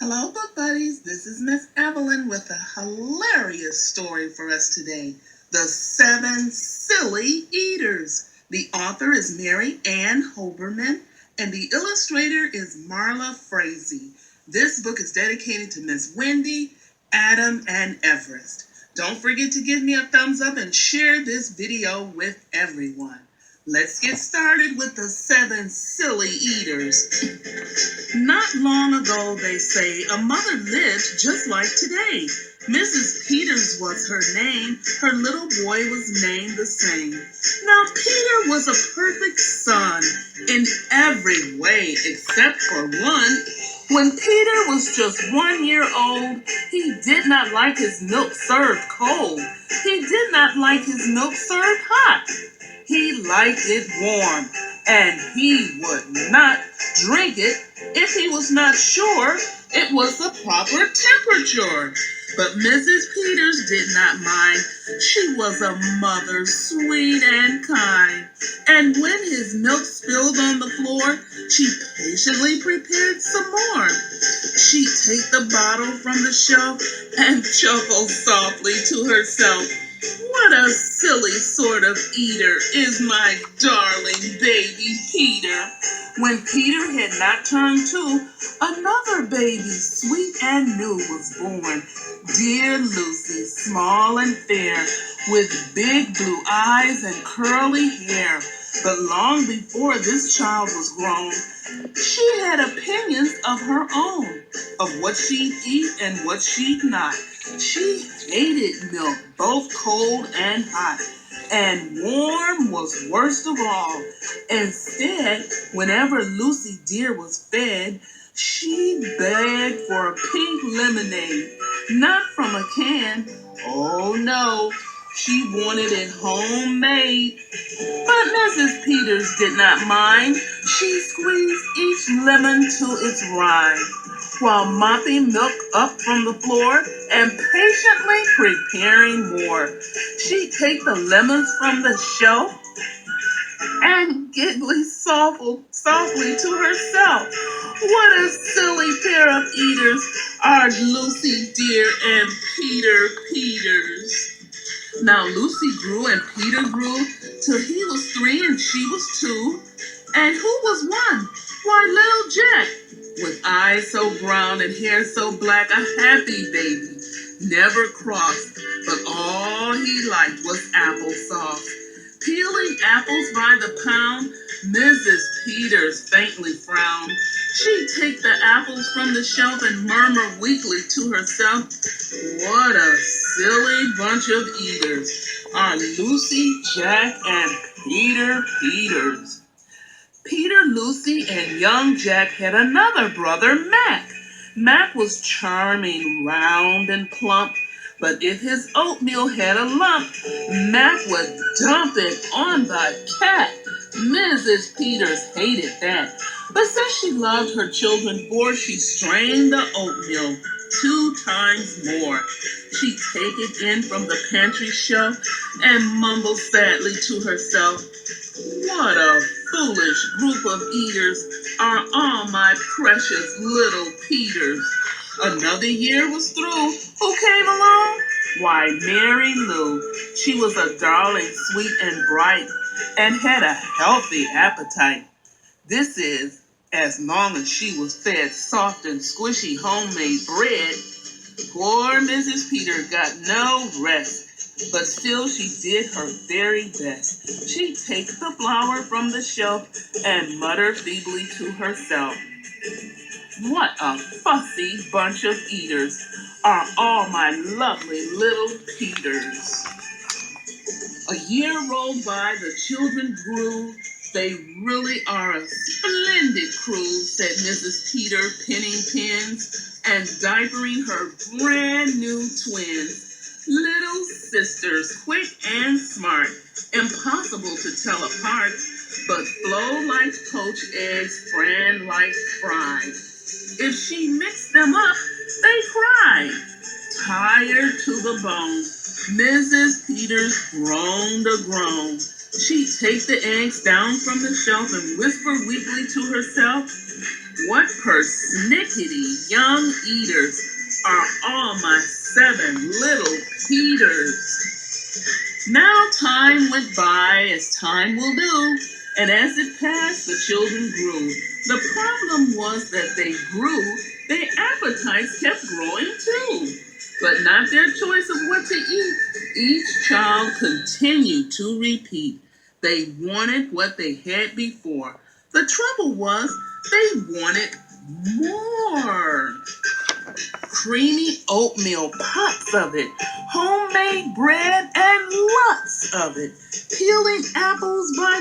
Hello, book buddies. This is Miss Evelyn with a hilarious story for us today. The Seven Silly Eaters. The author is Mary Ann Hoberman, and the illustrator is Marla Frazee. This book is dedicated to Miss Wendy, Adam, and Everest. Don't forget to give me a thumbs up and share this video with everyone. Let's get started with the Seven Silly Eaters. Not long ago, they say, a mother lived just like today. Mrs. Peters was her name. Her little boy was named the same. Now, Peter was a perfect son in every way except for one. When Peter was just 1 year old, he did not like his milk served cold. He did not like his milk served hot. He liked it warm, and he would not drink it if he was not sure it was the proper temperature. But Mrs. Peters did not mind. She was a mother, sweet and kind. And when his milk spilled on the floor, she patiently prepared some more. She'd take the bottle from the shelf and chuckle softly to herself. What a silly sort of eater is my darling baby Peter. When Peter had not turned two, another baby, sweet and new, was born. Dear Lucy, small and fair, with big blue eyes and curly hair. But long before this child was grown, she had opinions of her own, of what she'd eat and what she'd not. She hated milk, both cold and hot, and warm was worst of all. Instead, whenever Lucy dear was fed, she begged for a pink lemonade, not from a can. Oh no, she wanted it homemade. But Mrs. Peters did not mind. She squeezed each lemon to its rind, while mopping milk up from the floor and patiently preparing more. She'd take the lemons from the shelf and giggly softly to herself. What a silly pair of eaters are Lucy dear and Peter Peters. Now Lucy grew and Peter grew till he was 3 and she was 2. And who was one? Why, little Jack, with eyes so brown and hair so black, a happy baby, never crossed, but all he liked was applesauce. Peeling apples by the pound, Mrs. Peters faintly frowned. She'd take the apples from the shelf and murmur weakly to herself, what a silly bunch of eaters are Lucy, Jack, and Peter Peters. Peter, Lucy, and young Jack had another brother, Mac. Mac was charming, round, and plump, but if his oatmeal had a lump, Mac would dump it on the cat. Mrs. Peters hated that, but since she loved her children more, she strained the oatmeal 2 times more. She'd take it in from the pantry shelf and mumble sadly to herself, what a foolish group of eaters are all my precious little Peters. Another year was through. Who came along? Why, Mary Lou. She was a darling, sweet and bright, and had a healthy appetite. This is, as long as she was fed soft and squishy homemade bread. Poor Mrs. Peter got no rest, but still she did her very best. She'd take the flour from the shelf and mutter feebly to herself, what a fussy bunch of eaters are all my lovely little Peters. A year rolled by, the children grew. They really are a splendid crew, said Mrs. Peter, pinning pins and diapering her brand new twins. Little sisters, quick and smart, impossible to tell apart, but Flo likes poached eggs, Fran likes fried. If she mixed them up, they cried. Tired to the bone, Mrs. Peters groaned a groan. She'd take the eggs down from the shelf and whisper weakly to herself, "What persnickety young eaters are all my 7 little Peters?" Now time went by, as time will do, and as it passed, the children grew. The problem was that they grew, their appetites kept growing too, but not their choice of what to eat. Each child continued to repeat. They wanted what they had before. The trouble was, they wanted more. Creamy oatmeal, pots of it, homemade bread, and lots of it. Peeling apples by